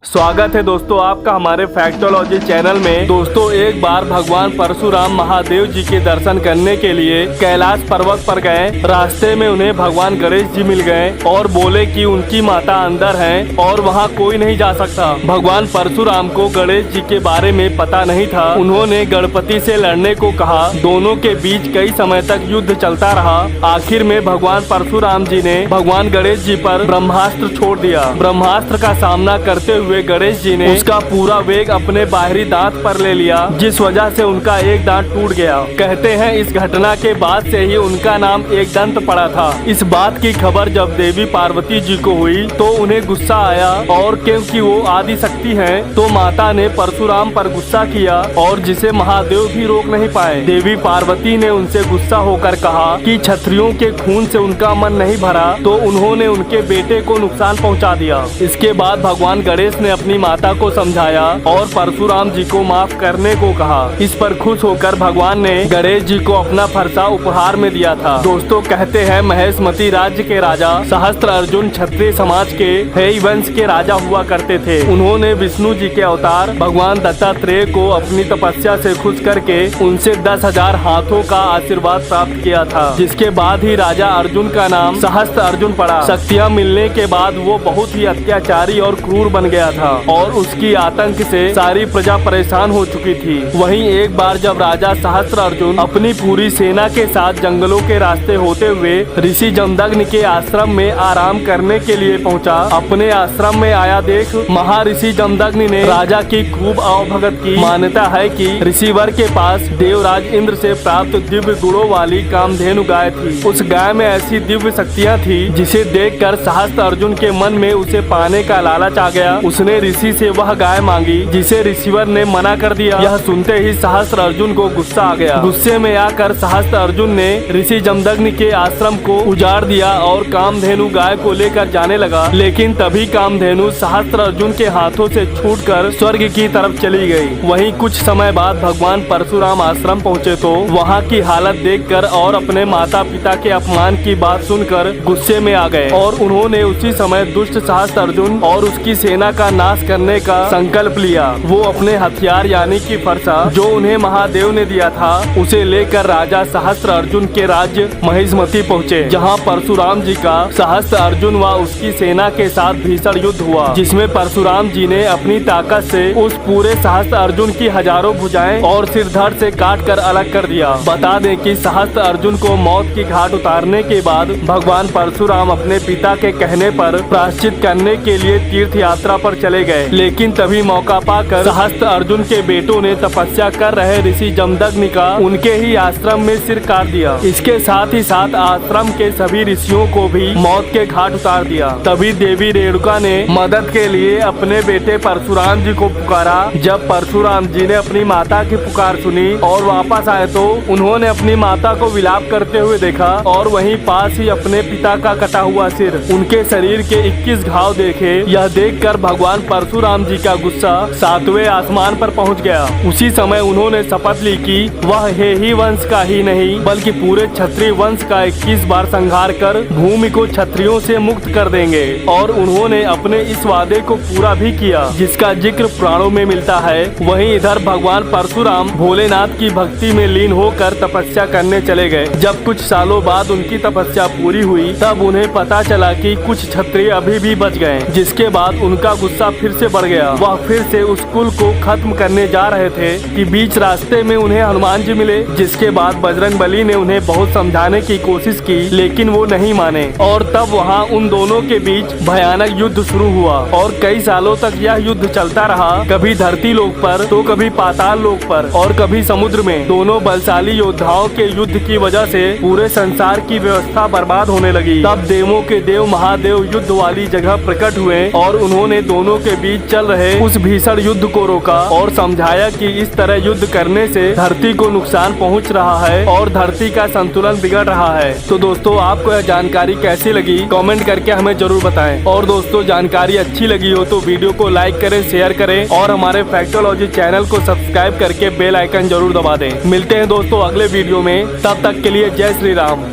स्वागत है दोस्तों आपका हमारे फैक्टोलॉजी चैनल में। दोस्तों एक बार भगवान परशुराम महादेव जी के दर्शन करने के लिए कैलाश पर्वत पर गए। रास्ते में उन्हें भगवान गणेश जी मिल गए और बोले कि उनकी माता अंदर हैं और वहां कोई नहीं जा सकता। भगवान परशुराम को गणेश जी के बारे में पता नहीं था। उन्होंने गणपति से लड़ने को कहा। दोनों के बीच कई समय तक युद्ध चलता रहा। आखिर में भगवान परशुराम जी ने भगवान गणेश जी पर ब्रह्मास्त्र छोड़ दिया। ब्रह्मास्त्र का सामना करते हुए गणेश जी ने उसका पूरा वेग अपने बाहरी दांत पर ले लिया, जिस वजह से उनका एक दांत टूट गया। कहते हैं इस घटना के बाद से ही उनका नाम एक दंत पड़ा था। इस बात की खबर जब देवी पार्वती जी को हुई तो उन्हें गुस्सा आया और क्योंकि वो आदि शक्ति हैं, तो माता ने परशुराम पर गुस्सा किया और जिसे महादेव भी रोक नहीं पाए। देवी पार्वती ने उनसे गुस्सा होकर कहा कि क्षत्रियों के खून से उनका मन नहीं भरा, तो उन्होंने उनके बेटे को नुकसान पहुंचा दिया। इसके बाद भगवान गणेश ने अपनी माता को समझाया और परशुराम जी को माफ करने को कहा। इस पर खुश होकर भगवान ने गणेश जी को अपना फरसा उपहार में दिया था। दोस्तों कहते हैं महेशमती राज्य के राजा सहस्त्र अर्जुन क्षत्रिय समाज के हेय वंश के राजा हुआ करते थे। उन्होंने विष्णु जी के अवतार भगवान दत्तात्रेय को अपनी तपस्या से खुश करके उनसे 10,000 हाथों का आशीर्वाद प्राप्त किया था, जिसके बाद ही राजा अर्जुन का नाम सहस्त्र अर्जुन पड़ा। शक्तियाँ मिलने के बाद वो बहुत ही अत्याचारी और क्रूर बन गया था और उसकी आतंक से सारी प्रजा परेशान हो चुकी थी। वहीं एक बार जब राजा सहस्त्र अर्जुन अपनी पूरी सेना के साथ जंगलों के रास्ते होते हुए ऋषि जमदग्नि के आश्रम में आराम करने के लिए पहुंचा। अपने आश्रम में आया देख महर्षि जमदग्नि ने राजा की खूब अवभगत की। मान्यता है कि ऋषिवर के पास देवराज इंद्र से प्राप्त दिव्य गुणों वाली कामधेनु गाय थी। उस गाय में ऐसी दिव्य शक्तियाँ थी जिसे देखकर सहस्त्र अर्जुन के मन में उसे पाने का लालच आ गया। उसने ऋषि से वह गाय मांगी, जिसे ऋषिवर ने मना कर दिया। यह सुनते ही सहस्त्र अर्जुन को गुस्सा आ गया। गुस्से में आकर सहस्त्र अर्जुन ने ऋषि जमदग्नि के आश्रम को उजाड़ दिया और कामधेनु गाय को लेकर जाने लगा। लेकिन तभी कामधेनु सहस्त्र अर्जुन के हाथों से छूटकर स्वर्ग की तरफ चली गई। वहीं कुछ समय बाद भगवान परशुराम आश्रम पहुँचे तो वहाँ की हालत देखकर और अपने माता पिता के अपमान की बात सुनकर गुस्से में आ गए और उन्होंने उसी समय दुष्ट सहस्त्र अर्जुन और उसकी सेना का नाश करने का संकल्प लिया। वो अपने हथियार यानी कि फरसा जो उन्हें महादेव ने दिया था, उसे लेकर राजा सहस्त्र अर्जुन के राज्य महेशमती पहुँचे, जहाँ परशुराम जी का सहस्त्र अर्जुन व उसकी सेना के साथ भीषण युद्ध हुआ, जिसमें परशुराम जी ने अपनी ताकत से उस पूरे सहस्त्र अर्जुन की हजारों भुजाएं और सिर धड़ से काट कर अलग कर दिया। बता दें कि सहस्त्र अर्जुन को मौत की घाट उतारने के बाद भगवान परशुराम अपने पिता के कहने पर प्रायश्चित करने के लिए तीर्थ यात्रा पर चले गए। लेकिन तभी मौका पाकर सहस्त्र अर्जुन के बेटों ने तपस्या कर रहे ऋषि जमदग्नि का उनके ही आश्रम में सिर काट दिया। इसके साथ ही साथ आश्रम के सभी ऋषियों को भी मौत के घाट उतार दिया। तभी देवी रेणुका ने मदद के लिए अपने बेटे परशुराम जी को पुकारा। जब परशुराम जी ने अपनी माता की पुकार सुनी और वापस आए तो उन्होंने अपनी माता को विलाप करते हुए देखा और वहीं पास ही अपने पिता का कटा हुआ सिर, उनके शरीर के 21 घाव देखे। यह देखकर भगवान परशुराम जी का गुस्सा 7वें आसमान पर पहुंच गया। उसी समय उन्होंने शपथ ली कि वह हेय वंश का ही नहीं बल्कि पूरे क्षत्रिय वंश का 21 बार संहार कर भूमि को क्षत्रियों से मुक्त कर देंगे। और उन्होंने अपने इस वादे को पूरा भी किया, जिसका जिक्र पुराणों में मिलता है। वहीं इधर भगवान परशुराम भोलेनाथ की भक्ति में लीन होकर तपस्या करने चले गए। जब कुछ सालों बाद उनकी तपस्या पूरी हुई तब उन्हें पता चला कि कुछ क्षत्रिय अभी भी बच गए, जिसके बाद उनका गुस्सा फिर से बढ़ गया। वह फिर से उस कुल को खत्म करने जा रहे थे कि बीच रास्ते में उन्हें हनुमान जी मिले, जिसके बाद बजरंगबली ने उन्हें बहुत समझाने की कोशिश की, लेकिन वो नहीं माने। और तब वहाँ उन दोनों के बीच भयानक युद्ध शुरू हुआ और कई सालों तक यह युद्ध चलता रहा, कभी धरती लोक पर तो कभी पाताल लोक पर और कभी समुद्र में। दोनों बलशाली योद्धाओं के युद्ध की वजह से पूरे संसार की व्यवस्था बर्बाद होने लगी। तब देवों के देव महादेव युद्ध वाली जगह प्रकट हुए और उन्होंने दोनों के बीच चल रहे उस भीषण युद्ध को रोका और समझाया कि इस तरह युद्ध करने से धरती को नुकसान पहुंच रहा है और धरती का संतुलन बिगड़ रहा है। तो दोस्तों आपको यह जानकारी कैसी लगी कमेंट करके हमें जरूर बताएं। और दोस्तों जानकारी अच्छी लगी हो तो वीडियो को लाइक करें, शेयर करें और हमारे फैक्टोलॉजी चैनल को सब्सक्राइब करके बेल आइकन जरूर दबा दें। मिलते हैं दोस्तों अगले वीडियो में, तब तक के लिए जय श्री राम।